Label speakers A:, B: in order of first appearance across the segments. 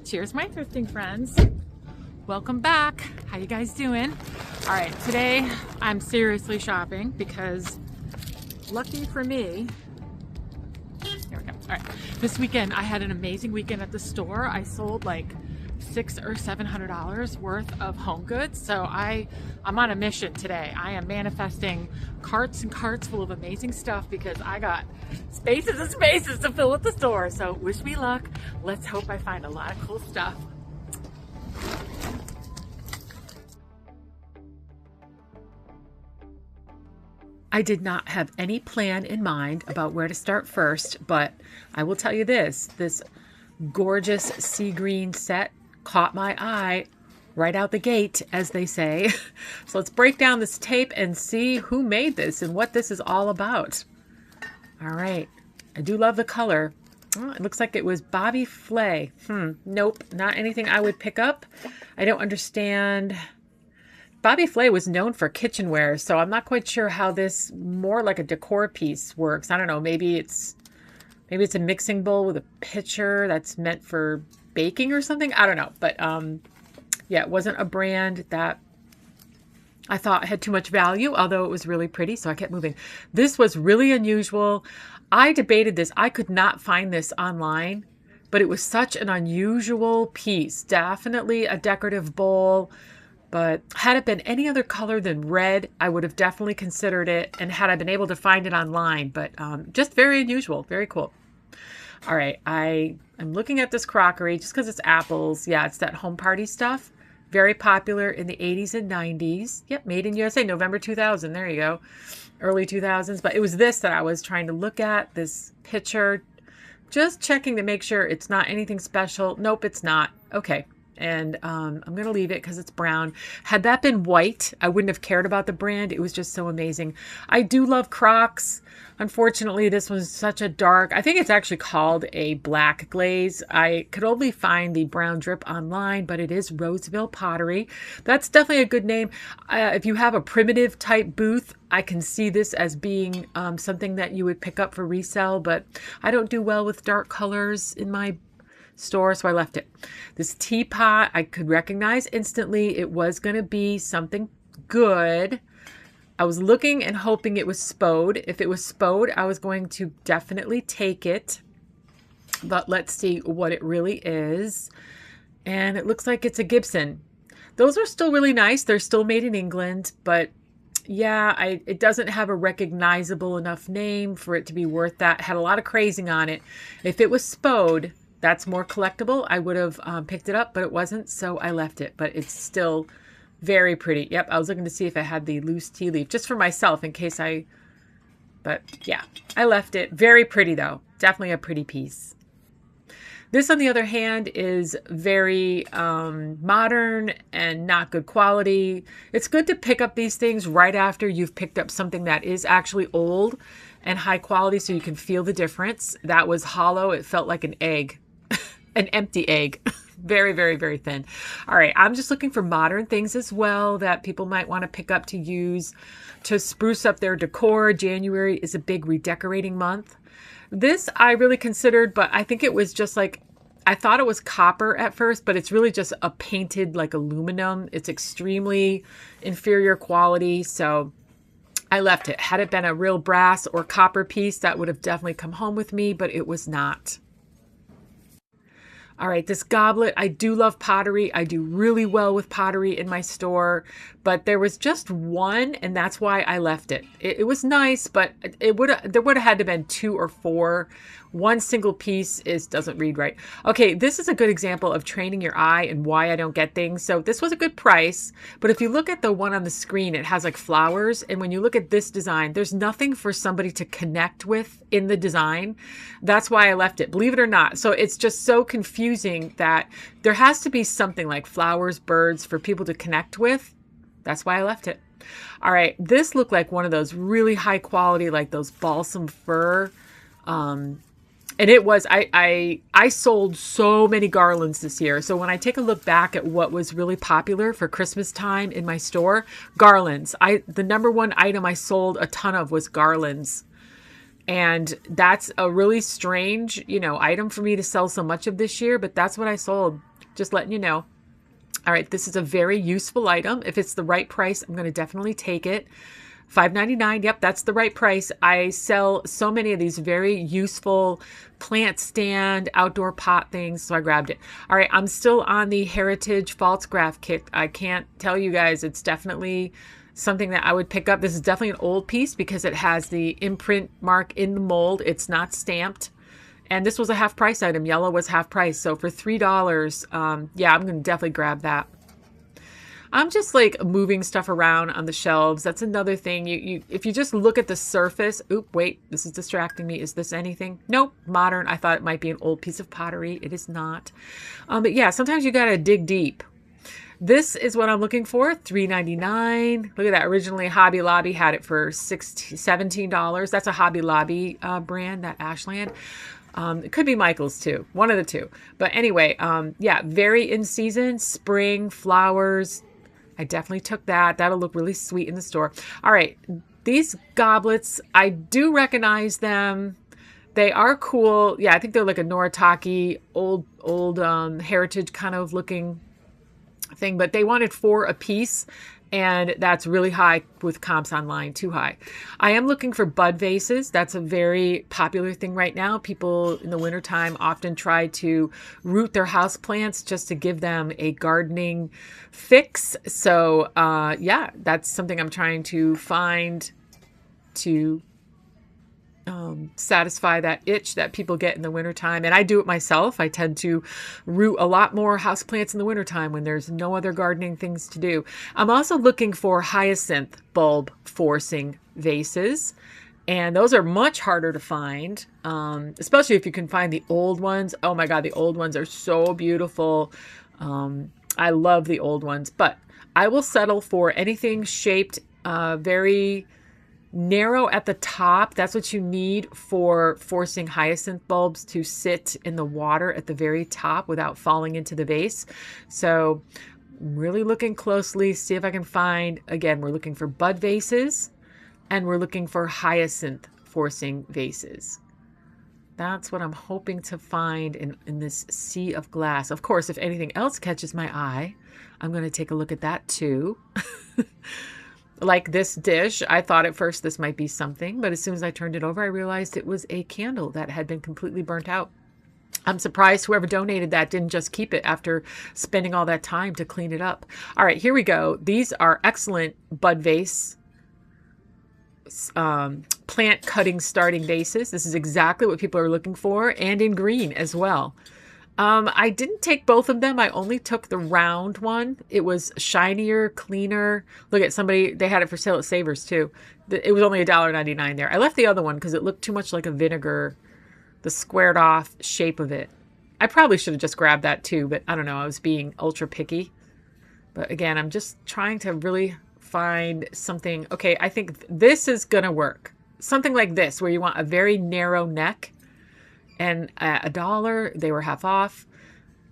A: Cheers, my thrifting friends. Welcome back. How you guys doing? All right, today I'm seriously shopping because lucky for me, here we go. All right, this weekend I had an amazing weekend at the store. I sold like $600 or $700 worth of home goods. So I'm on a mission today. I am manifesting carts and carts full of amazing stuff because I got spaces and spaces to fill at the store. So wish me luck. Let's hope I find a lot of cool stuff. I did not have any plan in mind about where to start first, but I will tell you this gorgeous sea green set caught my eye right out the gate, as they say. So let's break down this tape and see who made this and what this is all about. All right. I do love the color. Oh, it looks like it was Bobby Flay. Nope, not anything I would pick up. I don't understand. Bobby Flay was known for kitchenware, so I'm not quite sure how this more like a decor piece works. I don't know. Maybe it's a mixing bowl with a pitcher that's meant for baking or something. I don't know. But yeah, it wasn't a brand that I thought had too much value, although it was really pretty, so I kept moving. This was really unusual. I debated this. I could not find this online, but it was such an unusual piece. Definitely a decorative bowl, but had it been any other color than red, I would have definitely considered it, and had I been able to find it online, but just very unusual, very cool. All right, I'm looking at this crockery just because it's apples. Yeah, it's that home party stuff. Very popular in the 80s and 90s. Yep, made in USA, November 2000. There you go. Early 2000s. But it was this that I was trying to look at, this picture. Just checking to make sure it's not anything special. Nope, it's not. Okay. And I'm going to leave it because it's brown. Had that been white, I wouldn't have cared about the brand. It was just so amazing. I do love Crocs. Unfortunately, this was such a dark, I think it's actually called a black glaze. I could only find the brown drip online, but it is Roseville Pottery. That's definitely a good name. If you have a primitive type booth, I can see this as being something that you would pick up for resale, but I don't do well with dark colors in my store, so I left it. This teapot I could recognize instantly. It was going to be something good. I was looking and hoping it was Spode. If it was Spode, I was going to definitely take it. But let's see what it really is. And it looks like it's a Gibson. Those are still really nice. They're still made in England, but yeah, it doesn't have a recognizable enough name for it to be worth that. Had a lot of crazing on it. If it was Spode, that's more collectible, I would have picked it up, but it wasn't, so I left it. But it's still very pretty. Yep, I was looking to see if I had the loose tea leaf, just for myself in case but yeah, I left it. Very pretty though. Definitely a pretty piece. This, on the other hand, is very modern and not good quality. It's good to pick up these things right after you've picked up something that is actually old and high quality so you can feel the difference. That was hollow. It felt like an egg, an empty egg. Very, very, very thin. All right, I'm just looking for modern things as well that people might want to pick up to use to spruce up their decor. January is a big redecorating month. This I really considered, but I think it was just like, I thought it was copper at first, but it's really just a painted like aluminum. It's extremely inferior quality, so I left it. Had it been a real brass or copper piece, that would have definitely come home with me, but it was not. All right, this goblet, I do love pottery. I do really well with pottery in my store, but there was just one, and that's why I left it. It was nice, but there would have had to have been 2 or 4. One single piece doesn't read right. Okay, this is a good example of training your eye and why I don't get things. So this was a good price, but if you look at the one on the screen, it has like flowers. And when you look at this design, there's nothing for somebody to connect with in the design. That's why I left it, believe it or not. So it's just so confusing that there has to be something like flowers, birds for people to connect with. That's why I left it. All right, this looked like one of those really high quality, like those balsam fir. And it was, I sold so many garlands this year. So when I take a look back at what was really popular for Christmas time in my store, garlands. The number one item I sold a ton of was garlands. And that's a really strange, item for me to sell so much of this year, but that's what I sold. Just letting you know. All right, this is a very useful item. If it's the right price, I'm going to definitely take it. $5.99. Yep, that's the right price. I sell so many of these very useful plant stand, outdoor pot things, so I grabbed it. All right, I'm still on the Heritage False Graft kit. I can't tell you guys, it's definitely something that I would pick up. This is definitely an old piece because it has the imprint mark in the mold. It's not stamped. And this was a half price item. Yellow was half price. So for $3, yeah, I'm going to definitely grab that. I'm just like moving stuff around on the shelves. That's another thing. If you just look at the surface, oop, wait, this is distracting me. Is this anything? Nope, modern. I thought it might be an old piece of pottery. It is not. But yeah, sometimes you got to dig deep. This is what I'm looking for, $3.99. Look at that. Originally, Hobby Lobby had it for $17. That's a Hobby Lobby brand, that Ashland. It could be Michael's too, one of the two. But anyway, yeah, very in season, spring, flowers. I definitely took that. That'll look really sweet in the store. All right, these goblets, I do recognize them. They are cool. Yeah, I think they're like a Noritake, old heritage kind of looking thing, but they wanted 4 a piece, and that's really high with comps online, too high. I am looking for bud vases. That's a very popular thing right now. People in the wintertime often try to root their house plants just to give them a gardening fix. So yeah, that's something I'm trying to find to satisfy that itch that people get in the wintertime. And I do it myself. I tend to root a lot more houseplants in the wintertime when there's no other gardening things to do. I'm also looking for hyacinth bulb forcing vases. And those are much harder to find, especially if you can find the old ones. Oh my God, the old ones are so beautiful. I love the old ones, but I will settle for anything shaped very narrow at the top. That's what you need for forcing hyacinth bulbs to sit in the water at the very top without falling into the vase. So I'm really looking closely, see if I can find, again, we're looking for bud vases and we're looking for hyacinth forcing vases. That's what I'm hoping to find in this sea of glass. Of course, if anything else catches my eye, I'm going to take a look at that too. Like this dish, I thought at first this might be something, but as soon as I turned it over, I realized it was a candle that had been completely burnt out. I'm surprised whoever donated that didn't just keep it after spending all that time to clean it up. All right, here we go. These are excellent bud vase, plant cutting starting vases. This is exactly what people are looking for, and in green as well. I didn't take both of them. I only took the round one. It was shinier, cleaner. Look at somebody, they had it for sale at Savers too. It was only $1.99 there. I left the other one because it looked too much like a vinegar, the squared off shape of it. I probably should have just grabbed that too, but I don't know. I was being ultra picky. But again, I'm just trying to really find something. Okay, I think this is going to work. Something like this, where you want a very narrow neck. And at $1, they were half off.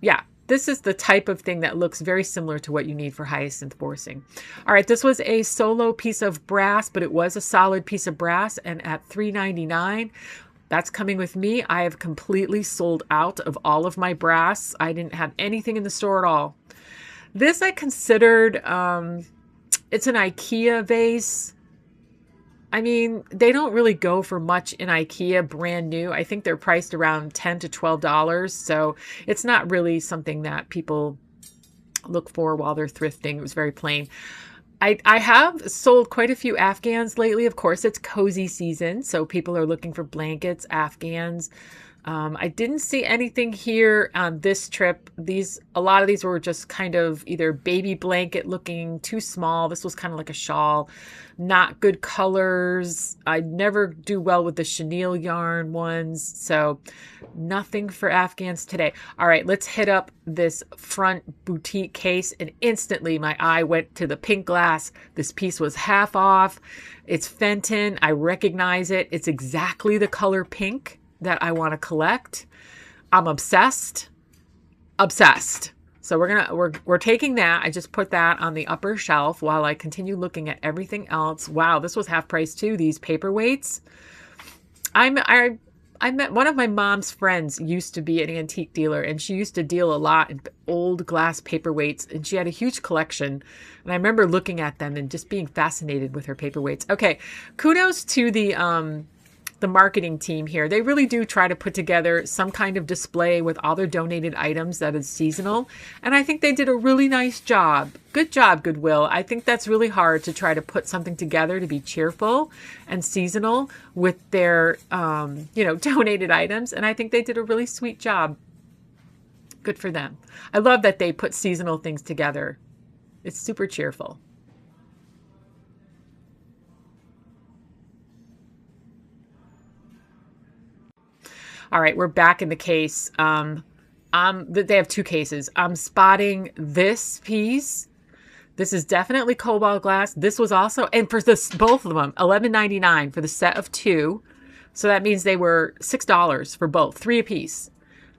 A: Yeah, this is the type of thing that looks very similar to what you need for hyacinth forcing. All right, this was a solo piece of brass, but it was a solid piece of brass. And at $3.99, that's coming with me. I have completely sold out of all of my brass. I didn't have anything in the store at all. This I considered, it's an IKEA vase. I mean, they don't really go for much in IKEA brand new. I think they're priced around $10 to $12. So it's not really something that people look for while they're thrifting. It was very plain. I have sold quite a few Afghans lately. Of course, it's cozy season. So people are looking for blankets, Afghans. I didn't see anything here on this trip. A lot of these were just kind of either baby blanket looking, too small. This was kind of like a shawl, not good colors. I never do well with the chenille yarn ones. So nothing for Afghans today. All right, let's hit up this front boutique case. And instantly my eye went to the pink glass. This piece was half off. It's Fenton. I recognize it. It's exactly the color pink that I want to collect. I'm obsessed. So we're taking that. I just put that on the upper shelf while I continue looking at everything else. Wow, this was half price too. These paperweights. I I met one of my mom's friends used to be an antique dealer, and she used to deal a lot in old glass paperweights, and she had a huge collection. And I remember looking at them and just being fascinated with her paperweights. Okay, kudos to the marketing team here. They really do try to put together some kind of display with all their donated items that is seasonal. And I think they did a really nice job. Good job, Goodwill. I think that's really hard to try to put something together to be cheerful and seasonal with their, donated items. And I think they did a really sweet job. Good for them. I love that they put seasonal things together. It's super cheerful. All right, we're back in the case. They have two cases. I'm spotting this piece. This is definitely cobalt glass. This was also, and for this, both of them, $11.99 for the set of two. So that means they were $6 for both, 3 apiece.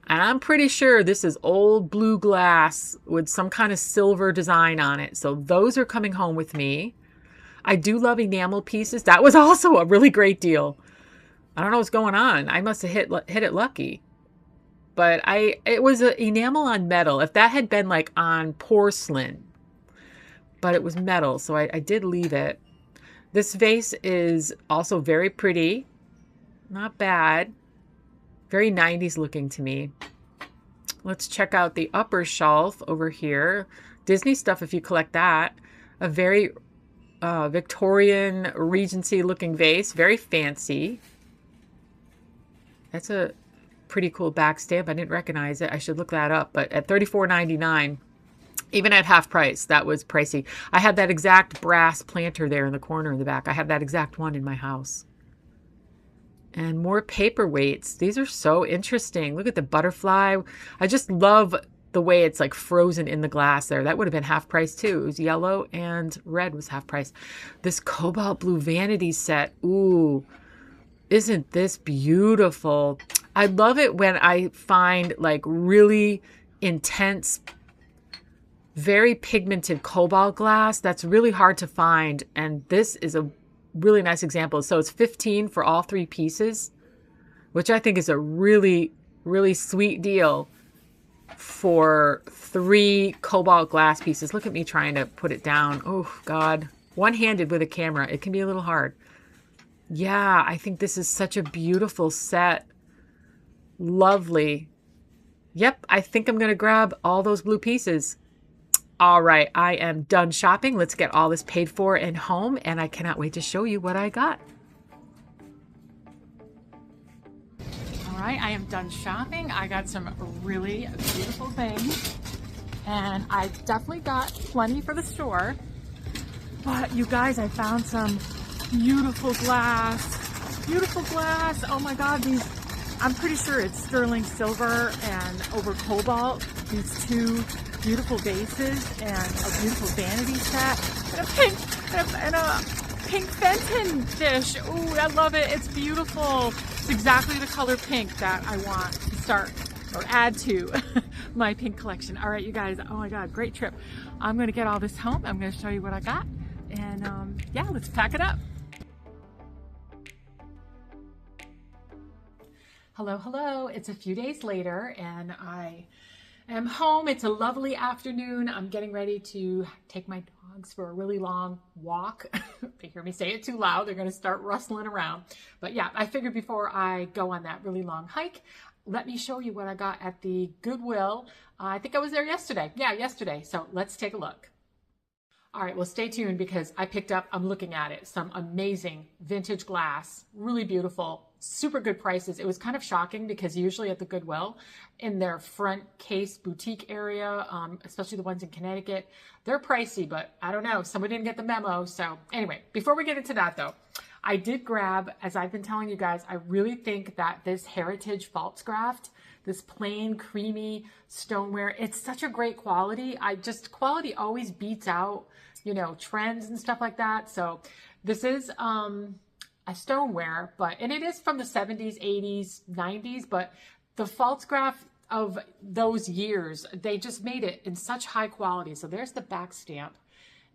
A: And I'm pretty sure this is old blue glass with some kind of silver design on it. So those are coming home with me. I do love enamel pieces. That was also a really great deal. I don't know what's going on. I must have hit it lucky. But it was an enamel on metal. If that had been like on porcelain, but it was metal, so I did leave it. This vase is also very pretty. Not bad. Very 90s looking to me. Let's check out the upper shelf over here. Disney stuff if you collect that. A very Victorian Regency looking vase. Very fancy. That's a pretty cool back stamp. I didn't recognize it. I should look that up. But at $34.99, even at half price, that was pricey. I had that exact brass planter there in the corner in the back. I have that exact one in my house. And more paperweights. These are so interesting. Look at the butterfly. I just love the way it's like frozen in the glass there. That would have been half price too. It was yellow and red was half price. This cobalt blue vanity set. Ooh. Isn't this beautiful? I love it when I find like really intense, very pigmented cobalt glass. That's really hard to find. And this is a really nice example. So it's $15 for all 3 pieces, which I think is a really, really sweet deal for 3 cobalt glass pieces. Look at me trying to put it down. Oh God, one-handed with a camera. It can be a little hard. Yeah, I think this is such a beautiful set. Lovely. Yep, I think I'm going to grab all those blue pieces. All right, I am done shopping. Let's get all this paid for and home, and I cannot wait to show you what I got. All right, I am done shopping. I got some really beautiful things, and I definitely got plenty for the store. But you guys, I found some beautiful glass. Beautiful glass. Oh my God, these, I'm pretty sure it's sterling silver and over cobalt. These 2 beautiful vases and a beautiful vanity set and a pink Fenton dish. Ooh, I love it. It's beautiful. It's exactly the color pink that I want to start or add to my pink collection. All right, you guys. Oh my God, great trip. I'm going to get all this home. I'm going to show you what I got. And yeah, let's pack it up. Hello. It's a few days later and I am home. It's a lovely afternoon. I'm getting ready to take my dogs for a really long walk. If they hear me say it too loud, they're going to start rustling around. But yeah, I figured before I go on that really long hike, let me show you what I got at the Goodwill. I think I was there yesterday. Yeah, yesterday. So let's take a look. All right, well, stay tuned because I picked up, I'm looking at it, some amazing vintage glass, really beautiful, super good prices. It was kind of shocking because usually at the Goodwill, in their front case boutique area, especially the ones in Connecticut, they're pricey, but I don't know, somebody didn't get the memo. So anyway, before we get into that though, I did grab, as I've been telling you guys, I really think that this Heritage Pfalzgraft, this plain, creamy stoneware, it's such a great quality. Quality always beats out, trends and stuff like that. So this is a stoneware, and it is from the 70s, 80s, 90s, but the Pfalzgraft of those years, they just made it in such high quality. So there's the back stamp.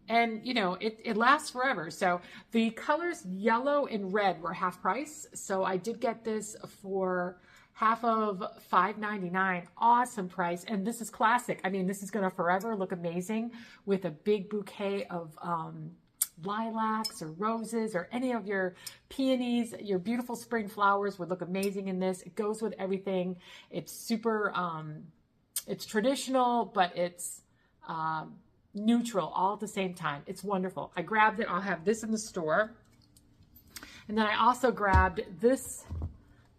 A: And you know, it lasts forever. So the colors yellow and red were half price. So I did get this for half of $5.99. Awesome price. And this is classic. I mean, this is going to forever look amazing with a big bouquet of lilacs or roses or any of your peonies. Your beautiful spring flowers would look amazing in this. It goes with everything. It's super, it's traditional, but it's neutral all at the same time. It's wonderful. I grabbed it. I'll have this in the store. And then I also grabbed this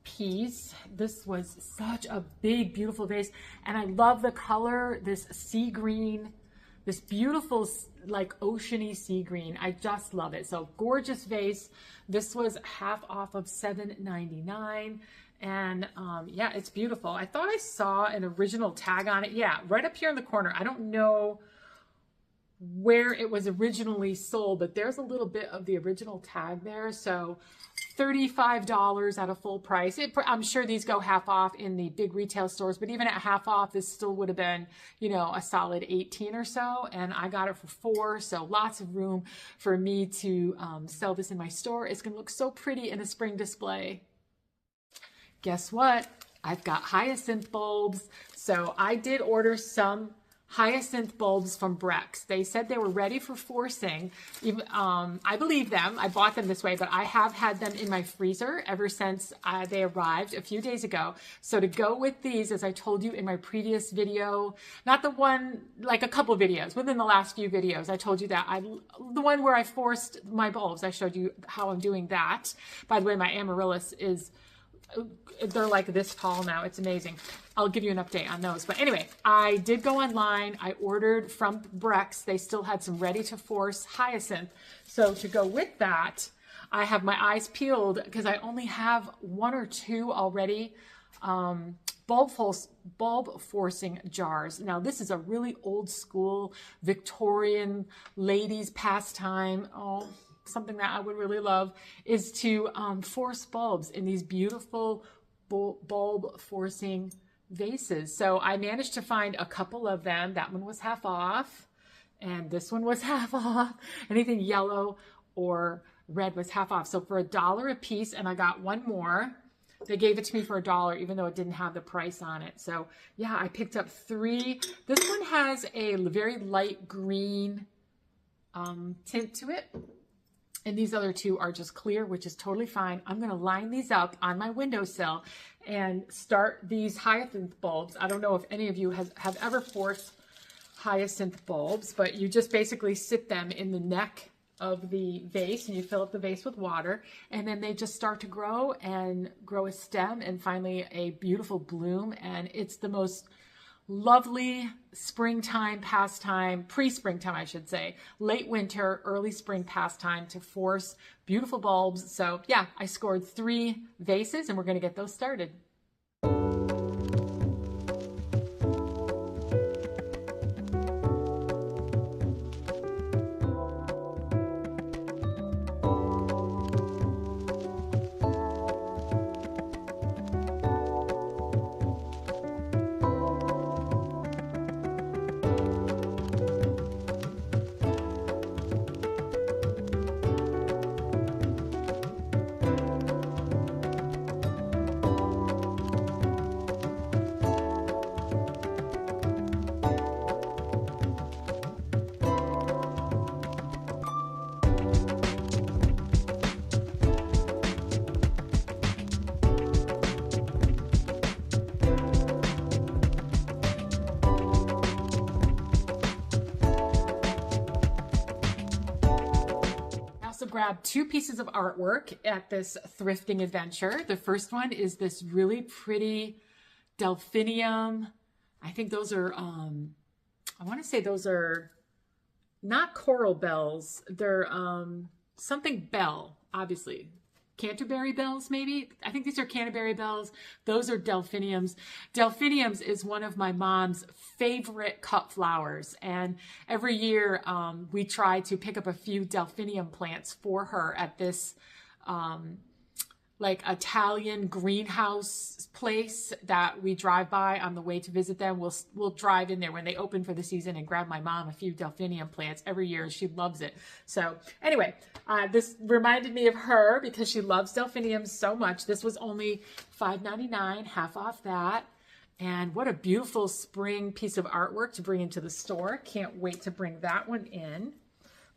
A: piece. This was such a big, beautiful vase. And I love the color, this sea green, this beautiful, like oceany sea green. I just love it. So gorgeous vase. This was half off of $7.99. And yeah, it's beautiful. I thought I saw an original tag on it. Yeah, right up here in the corner. I don't know where it was originally sold, but there's a little bit of the original tag there. So $35 at a full price. I'm sure these go half off in the big retail stores, but even at half off, this still would have been, you know, a solid 18 or so. And I got it for $4. So lots of room for me to sell this in my store. It's going to look so pretty in a spring display. Guess what? I've got hyacinth bulbs. So I did order some hyacinth bulbs from Brex. They said they were ready for forcing. I believe them. I bought them this way, but I have had them in my freezer ever since they arrived a few days ago. So to go with these, as I told you in my previous video, not the one, like a couple videos, within the last few videos, I told you that. The one where I forced my bulbs, I showed you how I'm doing that. By the way, my amaryllis is, they're like this tall now. It's amazing. I'll give you an update on those. But anyway, I did go online. I ordered from Brex. They still had some ready to force hyacinth. So to go with that, I have my eyes peeled because I only have one or two already bulb forcing jars. Now this is a really old school Victorian ladies pastime. Oh, something that I would really love is to force bulbs in these beautiful bulb forcing vases. So I managed to find a couple of them. That one was half off and this one was half off. Anything yellow or red was half off. So for $1 a piece, and I got one more. They gave it to me for $1, even though it didn't have the price on it. So yeah, I picked up 3. This one has a very light green tint to it. And these other 2 are just clear, which is totally fine. I'm going to line these up on my windowsill and start these hyacinth bulbs. I don't know if any of you have ever forced hyacinth bulbs, but you just basically sit them in the neck of the vase and you fill up the vase with water, and then they just start to grow and grow a stem and finally a beautiful bloom. And it's the most lovely springtime pastime, pre-springtime, I should say, late winter, early spring pastime to force beautiful bulbs. So yeah, I scored 3 vases and we're going to get those started. Grabbed 2 pieces of artwork at this thrifting adventure. The first one is this really pretty delphinium. I think those are, I want to say those are not coral bells. They're something bell, obviously. Canterbury bells, maybe? I think these are Canterbury bells. Those are delphiniums. Delphiniums is one of my mom's favorite cut flowers. And every year we try to pick up a few delphinium plants for her at this like Italian greenhouse place that we drive by on the way to visit them. We'll drive in there when they open for the season and grab my mom a few delphinium plants every year. She loves it. So anyway, this reminded me of her because she loves delphiniums so much. This was only $5.99, half off that. And what a beautiful spring piece of artwork to bring into the store. Can't wait to bring that one in.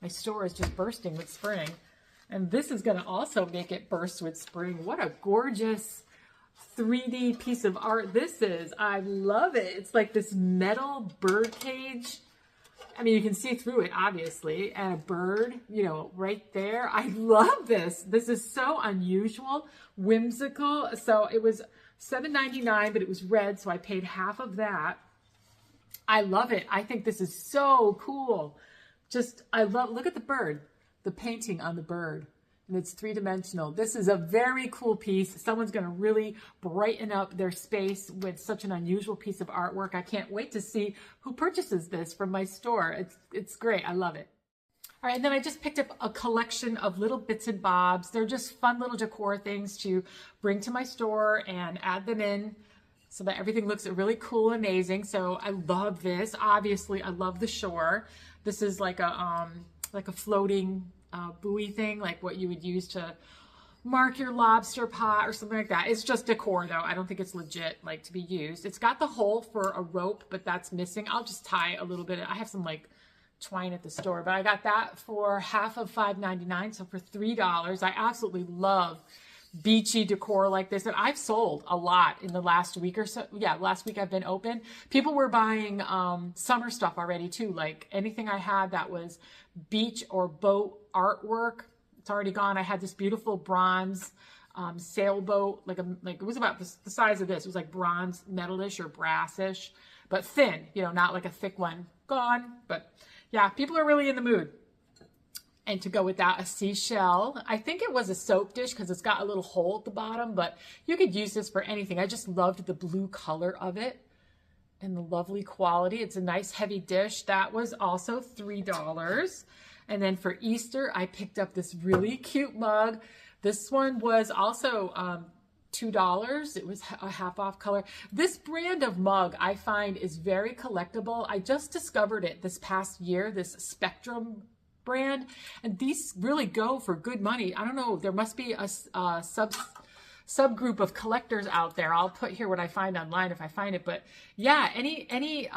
A: My store is just bursting with spring. And this is going to also make it burst with spring. What a gorgeous 3D piece of art this is. I love it. It's like this metal bird cage. I mean, you can see through it, obviously, and a bird, you know, right there. I love this. This is so unusual, whimsical. So it was $7.99, but it was red, so I paid half of that. I love it. I think this is so cool. Look at the bird. The painting on the bird, and it's three-dimensional. This is a very cool piece. Someone's going to really brighten up their space with such an unusual piece of artwork. I can't wait to see who purchases this from my store. It's great. I love it. All right, and then I just picked up a collection of little bits and bobs. They're just fun little decor things to bring to my store and add them in so that everything looks really cool and amazing. So I love this. Obviously, I love the shore. This is like a floating buoy thing, like what you would use to mark your lobster pot or something like that. It's just decor though. I don't think it's legit like to be used. It's got the hole for a rope, but that's missing. I'll just tie a little bit. I have some like twine at the store, but I got that for half of $5.99, so for $3. I absolutely love beachy decor like this, and I've sold a lot in the last week or so. Yeah, last week I've been open. People were buying summer stuff already too, like anything I had that was beach or boat artwork. It's already gone. I had this beautiful bronze sailboat, like it was about the size of this. It was like bronze metalish or brassish, but thin, you know, not like a thick one. Gone. But yeah, people are really in the mood. And to go with that, a seashell. I think it was a soap dish because it's got a little hole at the bottom, but you could use this for anything. I just loved the blue color of it and the lovely quality. It's a nice heavy dish. That was also $3. And then for Easter, I picked up this really cute mug. This one was also $2. It was a half off color. This brand of mug I find is very collectible. I just discovered it this past year, this Spectrum brand, and these really go for good money. I don't know, there must be a subgroup of collectors out there. I'll put here what I find online if I find it, but yeah, any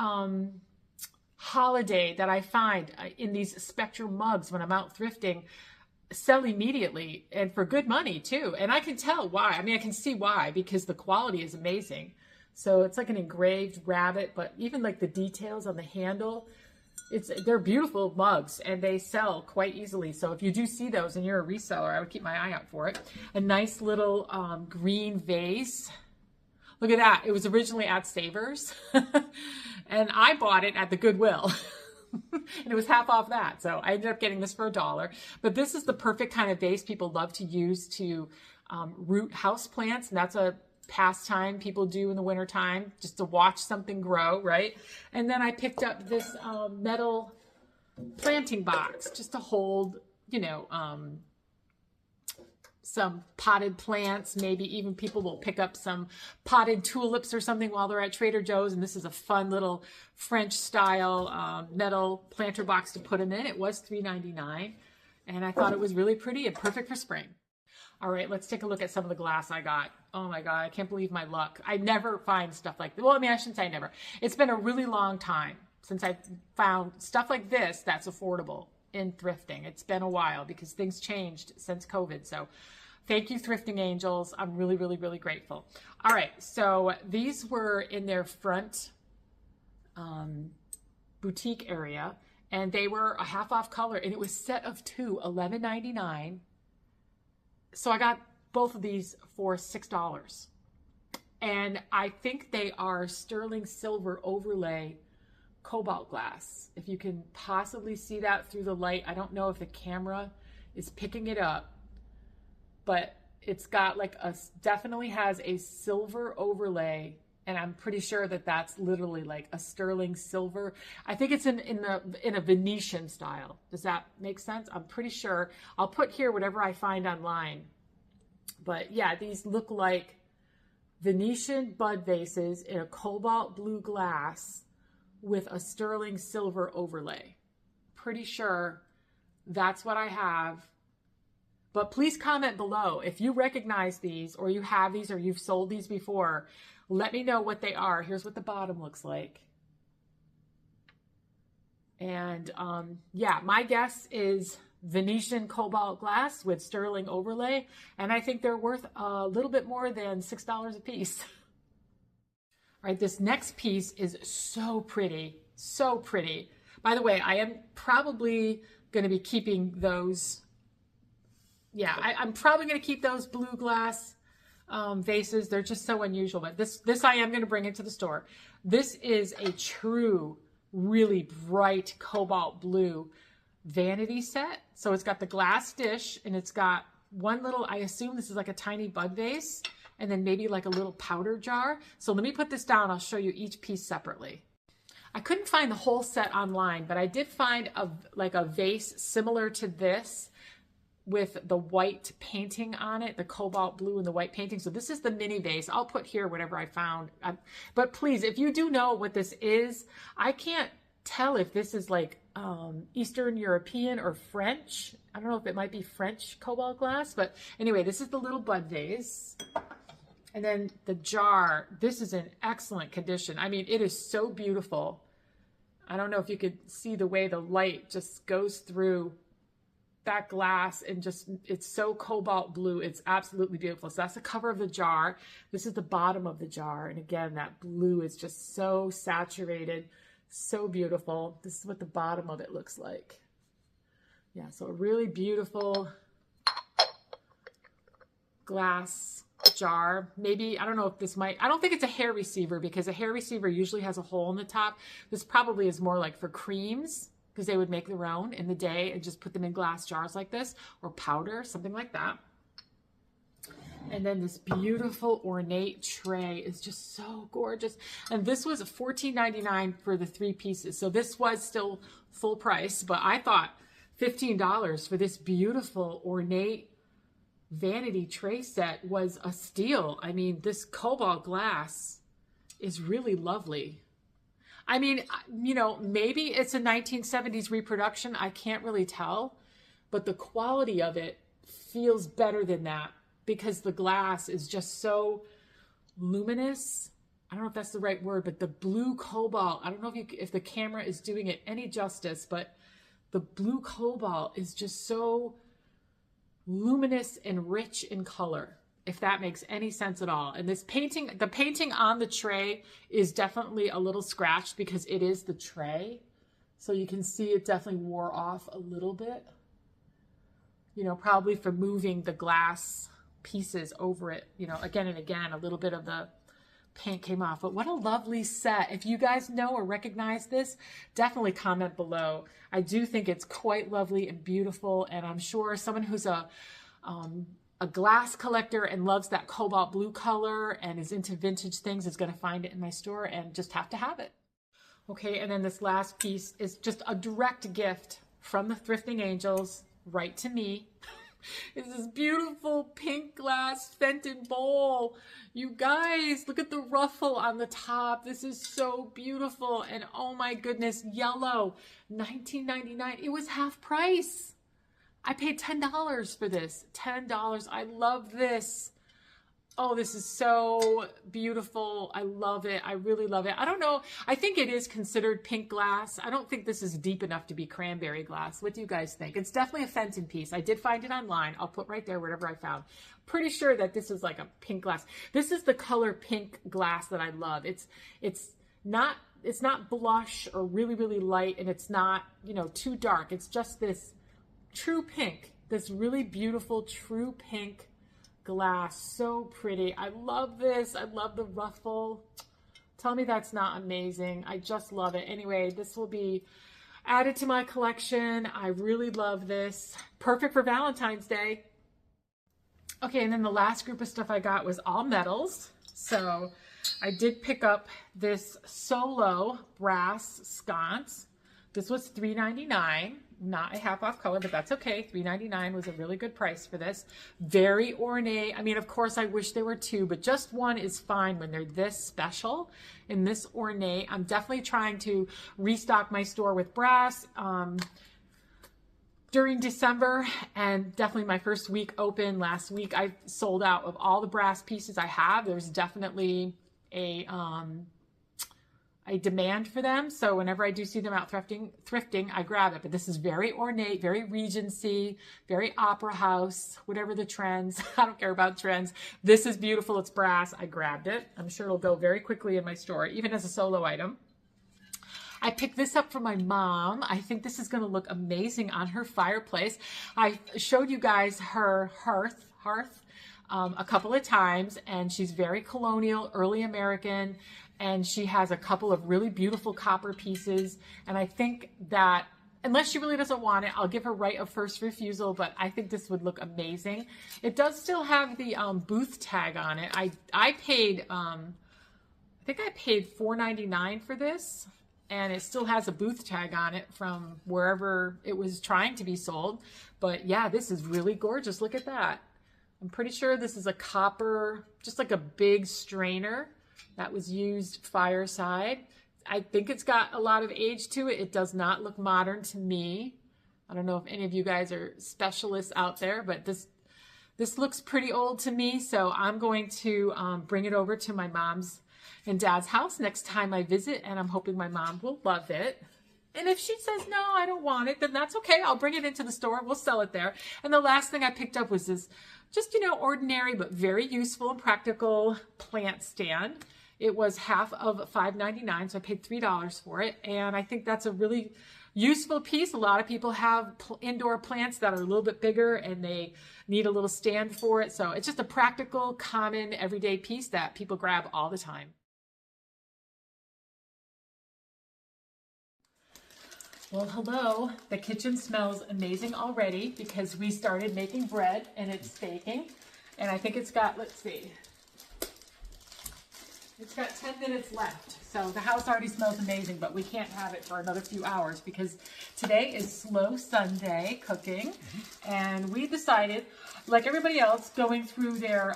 A: holiday that I find in these Spectrum mugs when I'm out thrifting sell immediately and for good money too. And I can tell why. I mean, I can see why, because the quality is amazing. So it's like an engraved rabbit, but even like the details on the handle, they're beautiful mugs and they sell quite easily. So if you do see those and you're a reseller, I would keep my eye out for it. A nice little green vase. Look at that. It was originally at Savers and I bought it at the Goodwill. And it was half off that. So I ended up getting this for $1. But this is the perfect kind of vase people love to use to root house plants. And that's a pastime people do in the wintertime, just to watch something grow, right? And then I picked up this metal planting box just to hold, you know, some potted plants. Maybe even people will pick up some potted tulips or something while they're at Trader Joe's. And this is a fun little French style metal planter box to put them in. It was $3.99 and I thought it was really pretty and perfect for spring. All right, let's take a look at some of the glass I got. Oh my God, I can't believe my luck. I never find stuff like this. Well, I mean, I shouldn't say never. It's been a really long time since I found stuff like this that's affordable in thrifting. It's been a while because things changed since COVID. So thank you, Thrifting Angels. I'm really, really, really grateful. All right, so these were in their front boutique area, and they were a half off color, and it was set of two, $11.99. So I got both of these for $6. And I think they are sterling silver overlay cobalt glass. If you can possibly see that through the light. I don't know if the camera is picking it up, but it's got like definitely has a silver overlay. And I'm pretty sure that that's literally like a sterling silver. I think it's in a Venetian style. Does that make sense? I'm pretty sure. I'll put here whatever I find online But yeah, these look like Venetian bud vases in a cobalt blue glass with a sterling silver overlay. Pretty sure that's what I have. But please comment below if you recognize these, or you have these, or you've sold these before. Let me know what they are. Here's what the bottom looks like. And yeah, my guess is Venetian cobalt glass with sterling overlay. And I think they're worth a little bit more than $6 a piece. All right, this next piece is so pretty, so pretty. By the way, I am probably going to be keeping those. Yeah, I'm probably going to keep those blue glass vases. They're just so unusual, but this I am going to bring into the store. This is a true, really bright cobalt blue vanity set. So it's got the glass dish, and it's got one little, I assume this is like a tiny bud vase, and then maybe like a little powder jar. So let me put this down. I'll show you each piece separately. I couldn't find the whole set online, but I did find a vase similar to this with the white painting on it, the cobalt blue and the white painting. So this is the mini vase. I'll put here whatever I found. But please, if you do know what this is, I can't tell if this is like Eastern European or French. I don't know if it might be French cobalt glass, but anyway, this is the little bud vase. And then the jar, this is in excellent condition. I mean, it is so beautiful. I don't know if you could see the way the light just goes through that glass, and just, it's so cobalt blue. It's absolutely beautiful. So that's the cover of the jar. This is the bottom of the jar. And again, that blue is just so saturated, so beautiful. This is what the bottom of it looks like. Yeah, so a really beautiful glass jar. Maybe, I don't know if this might, I don't think it's a hair receiver, because a hair receiver usually has a hole in the top. This probably is more like for creams, because they would make their own in the day and just put them in glass jars like this, or powder, something like that. And then this beautiful ornate tray is just so gorgeous. And this was $14.99 for the 3 pieces. So this was still full price, but I thought $15 for this beautiful ornate vanity tray set was a steal. I mean, this cobalt glass is really lovely. I mean, you know, maybe it's a 1970s reproduction. I can't really tell, but the quality of it feels better than that, because the glass is just so luminous. I don't know if that's the right word, but the blue cobalt, I don't know if the camera is doing it any justice, but the blue cobalt is just so luminous and rich in color, if that makes any sense at all. And this painting, the painting on the tray is definitely a little scratched, because it is the tray. So you can see it definitely wore off a little bit, you know, probably from moving the glass pieces over it, you know, again and again, a little bit of the paint came off. But what a lovely set. If you guys know or recognize this, definitely comment below. I do think it's quite lovely and beautiful, and I'm sure someone who's a glass collector and loves that cobalt blue color and is into vintage things is going to find it in my store and just have to have it. Okay, and then this last piece is just a direct gift from the Thrifting Angels right to me. It's this beautiful pink glass Fenton bowl. You guys, look at the ruffle on the top. This is so beautiful. And oh my goodness, yellow, $19.99. It was half price. I paid $10 for this. $10. I love this. Oh, this is so beautiful. I love it. I really love it. I don't know. I think it is considered pink glass. I don't think this is deep enough to be cranberry glass. What do you guys think? It's definitely a Fenton piece. I did find it online. I'll put right there whatever I found. Pretty sure that this is like a pink glass. This is the color pink glass that I love. It's not blush or really, really light, and it's not, you know, too dark. It's just this true pink, this really beautiful true pink glass. So pretty. I love this. I love the ruffle. Tell me that's not amazing. I just love it. Anyway, this will be added to my collection. I really love this. Perfect for Valentine's Day. Okay, and then the last group of stuff I got was all metals. So I did pick up this Solo brass sconce. This was $3.99, not a half off color, but that's okay. $3.99 was a really good price for this. Very ornate. I mean, of course, I wish there were two, but just one is fine when they're this special and this ornate. I'm definitely trying to restock my store with brass during December, and definitely my first week open last week, I sold out of all the brass pieces I have. There's definitely a demand for them. So whenever I do see them out thrifting, I grab it. But this is very ornate, very Regency, very opera house, whatever the trends. I don't care about trends. This is beautiful. It's brass. I grabbed it. I'm sure it'll go very quickly in my store, even as a solo item. I picked this up for my mom. I think this is going to look amazing on her fireplace. I showed you guys her hearth a couple of times, and she's very colonial, early American, and she has a couple of really beautiful copper pieces. And I think that unless she really doesn't want it, I'll give her right of first refusal, but I think this would look amazing. It does still have the booth tag on it. I paid, I think I paid $4.99 for this, and it still has a booth tag on it from wherever it was trying to be sold. But yeah, this is really gorgeous. Look at that. I'm pretty sure this is a copper, just like a big strainer that was used fireside. I think it's got a lot of age to it. It does not look modern to me. I don't know if any of you guys are specialists out there, but this looks pretty old to me. So I'm going to bring it over to my mom's and dad's house next time I visit, and I'm hoping my mom will love it. And if she says, no, I don't want it, then that's okay. I'll bring it into the store. We'll sell it there. And the last thing I picked up was this just, you know, ordinary but very useful and practical plant stand. It was half of $5.99, so I paid $3 for it. And I think that's a really useful piece. A lot of people have indoor plants that are a little bit bigger and they need a little stand for it. So it's just a practical, common, everyday piece that people grab all the time. Well, hello. The kitchen smells amazing already because we started making bread and it's baking. And I think it's got, let's see, it's got 10 minutes left. So the house already smells amazing, but we can't have it for another few hours because today is slow Sunday cooking. And we decided, like everybody else, going through their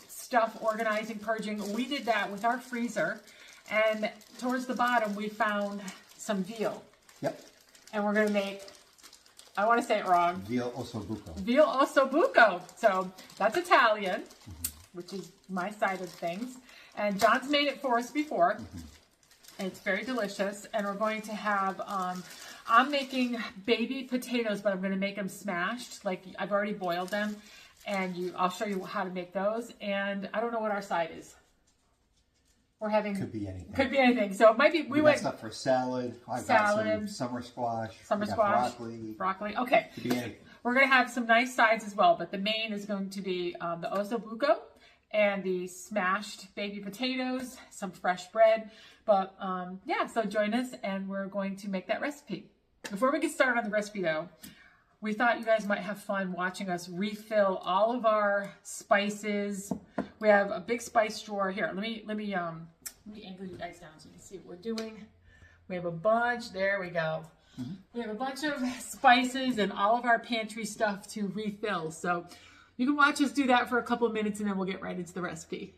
A: stuff, organizing, purging, we did that with our freezer. And towards the bottom, we found some veal.
B: Yep.
A: And we're going to make, I want to say it wrong.
B: Veal Osso Buco.
A: Veal Osso Buco. So that's Italian, which is my side of things. And John's made it for us before. And it's very delicious. And we're going to have, I'm making baby potatoes, but I'm going to make them smashed. Like I've already boiled them. And I'll show you how to make those. And I don't know what our side is. We're having
B: could be anything.
A: Could be anything. So it might be. We went
B: stuff for salad. I've
A: salad.
B: got some summer squash.
A: Broccoli. Okay.
B: Could be anything.
A: We're gonna have some nice sides as well, but the main is going to be the Osso Buco and the smashed baby potatoes, some fresh bread. But yeah, so join us and we're going to make that recipe. Before we get started on the recipe, though, we thought you guys might have fun watching us refill all of our spices. We have a big spice drawer here. Let me angle you guys down so you can see what we're doing. We have a bunch. There we go. We have a bunch of spices and all of our pantry stuff to refill. So you can watch us do that for a couple of minutes and then we'll get right into the recipe.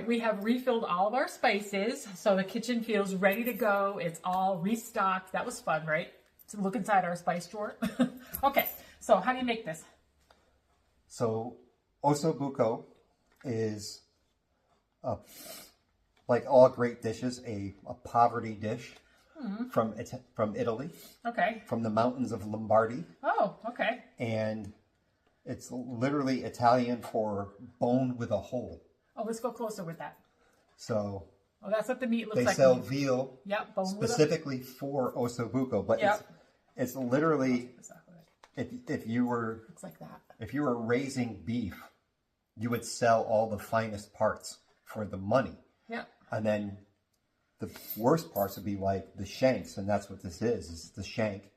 A: right, we have refilled all of our spices, so the kitchen feels ready to go. It's all restocked. That was fun, right? To look inside our spice drawer. Okay, so how do you make this?
B: So Osso Buco is, like all great dishes, a poverty dish from Italy,
A: Okay.
B: from the mountains of Lombardy.
A: Oh, okay.
B: And it's literally Italian for bone with a hole.
A: Oh, let's go closer with that.
B: So
A: Oh, that's what the meat looks
B: they
A: like.
B: sell veal
A: Yep, bone
B: specifically for Osso Buco, but
A: Yep.
B: it's literally,
A: with a...
B: if you were
A: Looks like that.
B: if you were raising beef, you would sell all the finest parts for the money.
A: Yep.
B: And then the worst parts would be like the shanks, and that's what this is the shank.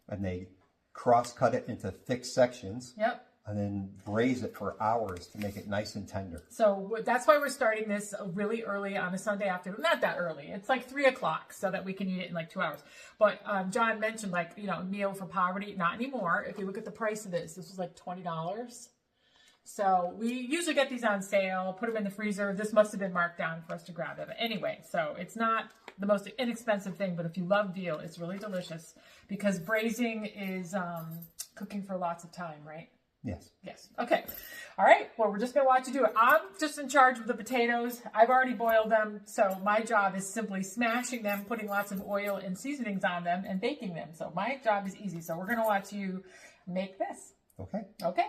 B: And they cross-cut it into thick sections.
A: Yep.
B: And then braise it for hours to make it nice and tender.
A: So that's why we're starting this really early on a Sunday afternoon. Not that early. It's like 3 o'clock so that we can eat it in like 2 hours. But John mentioned like, you know, meal for poverty. Not anymore. If you look at the price of this was like $20. So we usually get these on sale, put them in the freezer. This must have been marked down for us to grab it. But anyway, so it's not the most inexpensive thing, but if you love veal, it's really delicious because braising is cooking for lots of time, right?
B: Yes.
A: Yes. Okay. All right. Well, we're just going to watch you do it. I'm just in charge of the potatoes. I've already boiled them. So my job is simply smashing them, putting lots of oil and seasonings on them and baking them. So my job is easy. So we're going to watch you make this.
B: Okay.
A: Okay.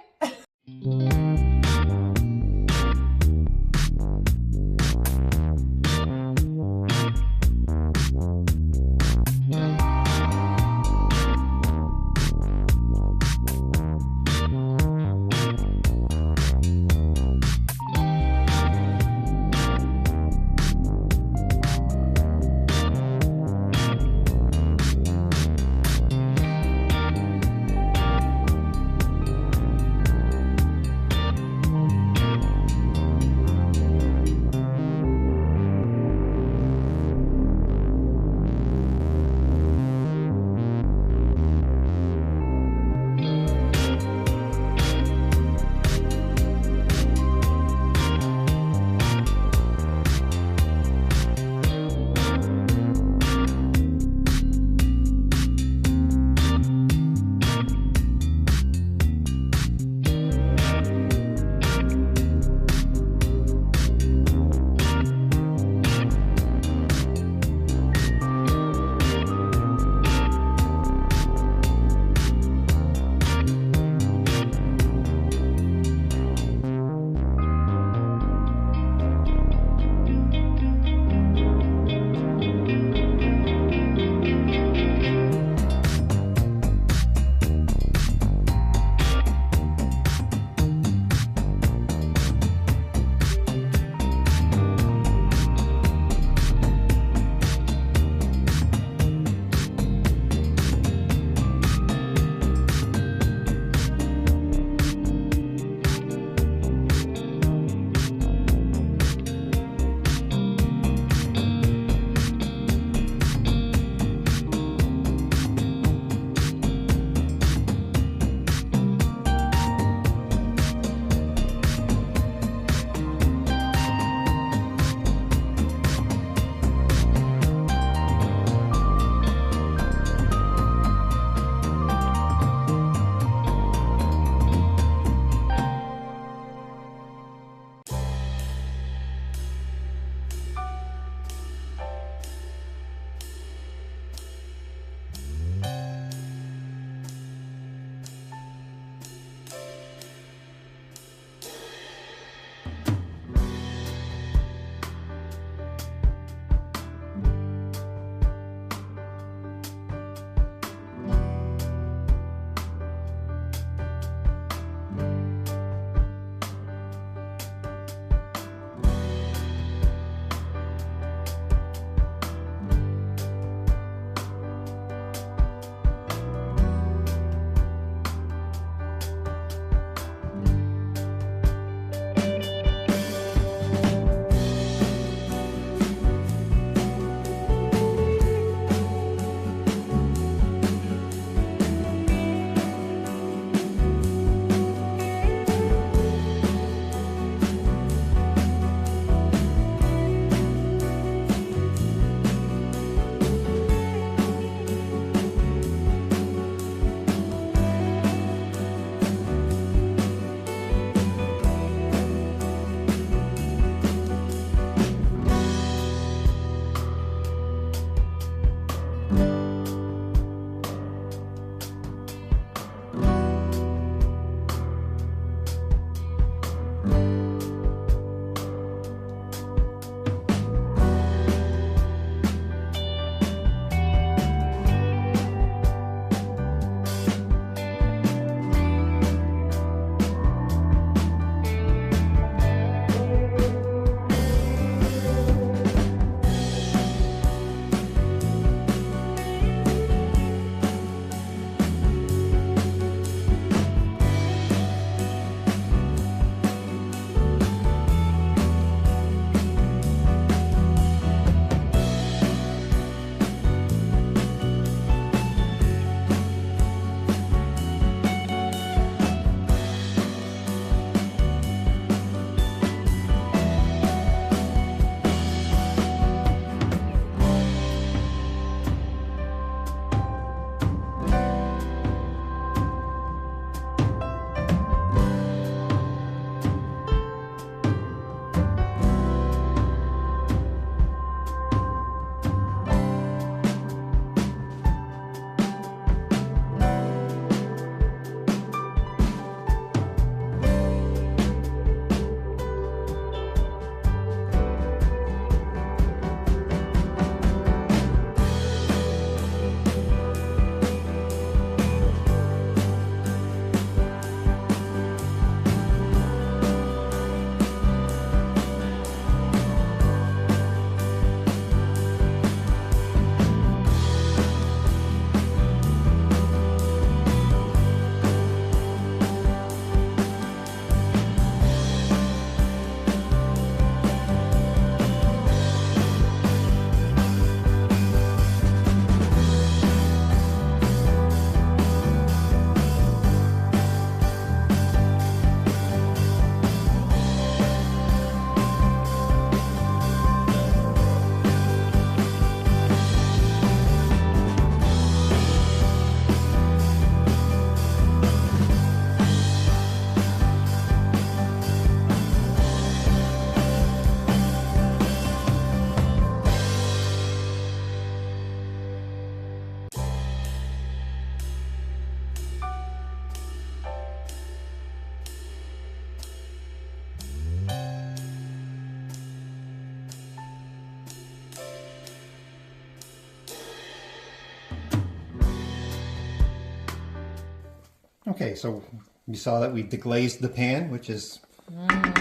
B: Okay, so you saw that we deglazed the pan, which is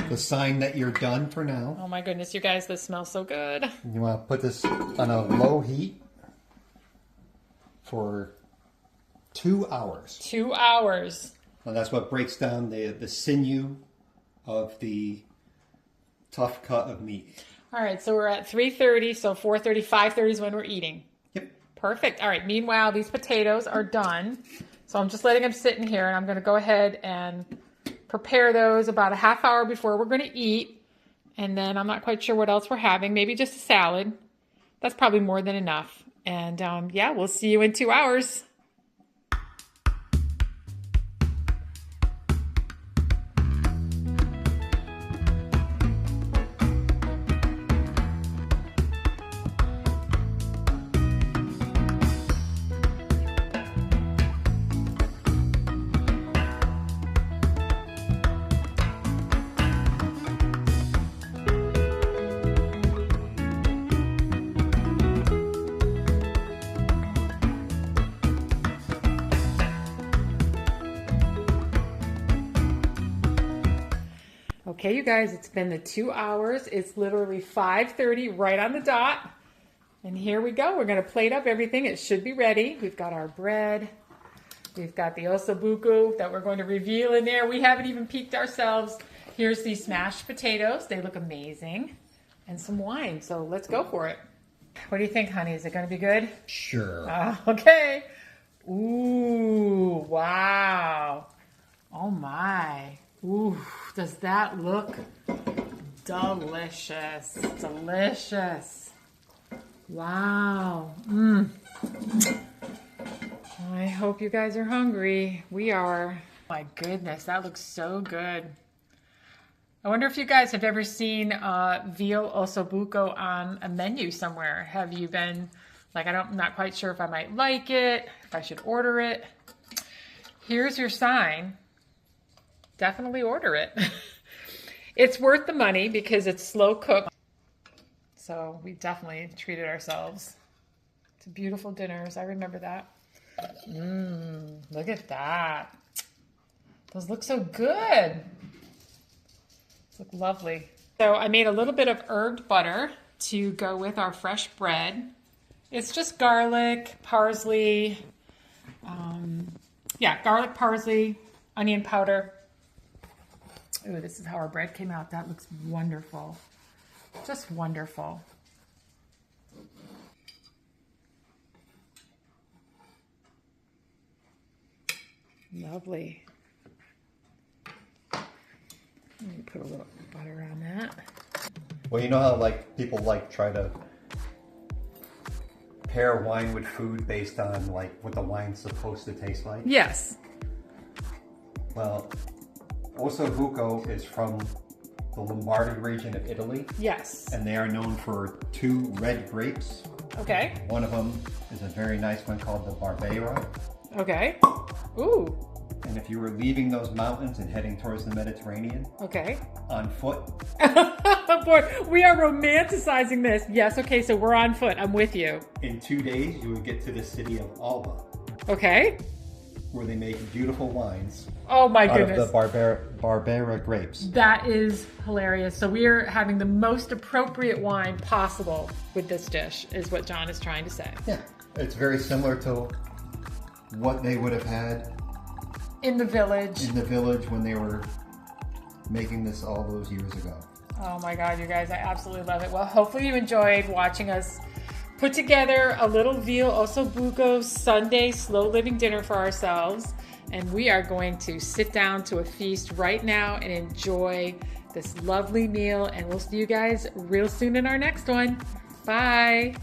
B: the sign that you're done for now.
A: Oh my goodness, you guys, this smells so good.
B: You want to put this on a low heat for 2 hours.
A: 2 hours.
B: And that's what breaks down the sinew of the tough cut of meat.
A: All right, so we're at 3:30, so 4:30, 5:30 is when we're eating.
B: Yep.
A: Perfect. All right, meanwhile, these potatoes are done. So I'm just letting them sit in here, and I'm going to go ahead and prepare those about a half hour before we're going to eat. And then I'm not quite sure what else we're having. Maybe just a salad. That's probably more than enough. And yeah, we'll see you in 2 hours. Okay, you guys, it's been the 2 hours. It's literally 5:30 right on the dot. And here we go. We're going to plate up everything. It should be ready. We've got our bread. We've got the Osso Buco that we're going to reveal in there. We haven't even peeked ourselves. Here's the smashed potatoes. They look amazing. And some wine. So let's go for it. What do you think, honey? Is it going to be good?
B: Sure.
A: Okay. Ooh, wow. Oh my. Ooh, does that look delicious? Delicious. Wow. I hope you guys are hungry. We are. My goodness, that looks so good. I wonder if you guys have ever seen veal Osso Buco on a menu somewhere. Have you been like, I'm not quite sure if I might like it, if I should order it. Here's your sign. Definitely order it. It's worth the money because it's slow cooked. So we definitely treated ourselves to beautiful dinners. I remember that. Look at that. Those look so good. Those look lovely. So I made a little bit of herbed butter to go with our fresh bread. It's just garlic, parsley, garlic, parsley, onion powder. Ooh, this is how our bread came out. That looks wonderful. Just wonderful. Lovely. Let me put a little butter on that.
B: Well, you know how like people like try to pair wine with food based on like what the wine's supposed to taste like?
A: Yes.
B: Well, Osso Buco is from the Lombardy region of Italy.
A: Yes.
B: And they are known for 2 red grapes.
A: Okay.
B: One of them is a very nice one called the Barbera.
A: Okay. Ooh.
B: And if you were leaving those mountains and heading towards the Mediterranean,
A: okay,
B: on foot.
A: Boy, we are romanticizing this. Yes, okay, so we're on foot. I'm with you.
B: In 2 days, you would get to the city of Alba.
A: Okay.
B: Where they make beautiful wines.
A: Oh my goodness.
B: Out of the Barbera grapes.
A: That is hilarious. So we are having the most appropriate wine possible with this dish, is what John is trying to say.
B: Yeah, it's very similar to what they would have had
A: in the village.
B: In the village when they were making this all those years ago.
A: Oh my God, you guys, I absolutely love it. Well, hopefully you enjoyed watching us put together a little veal Osso Buco Sunday slow living dinner for ourselves. And we are going to sit down to a feast right now and enjoy this lovely meal. And we'll see you guys real soon in our next one. Bye.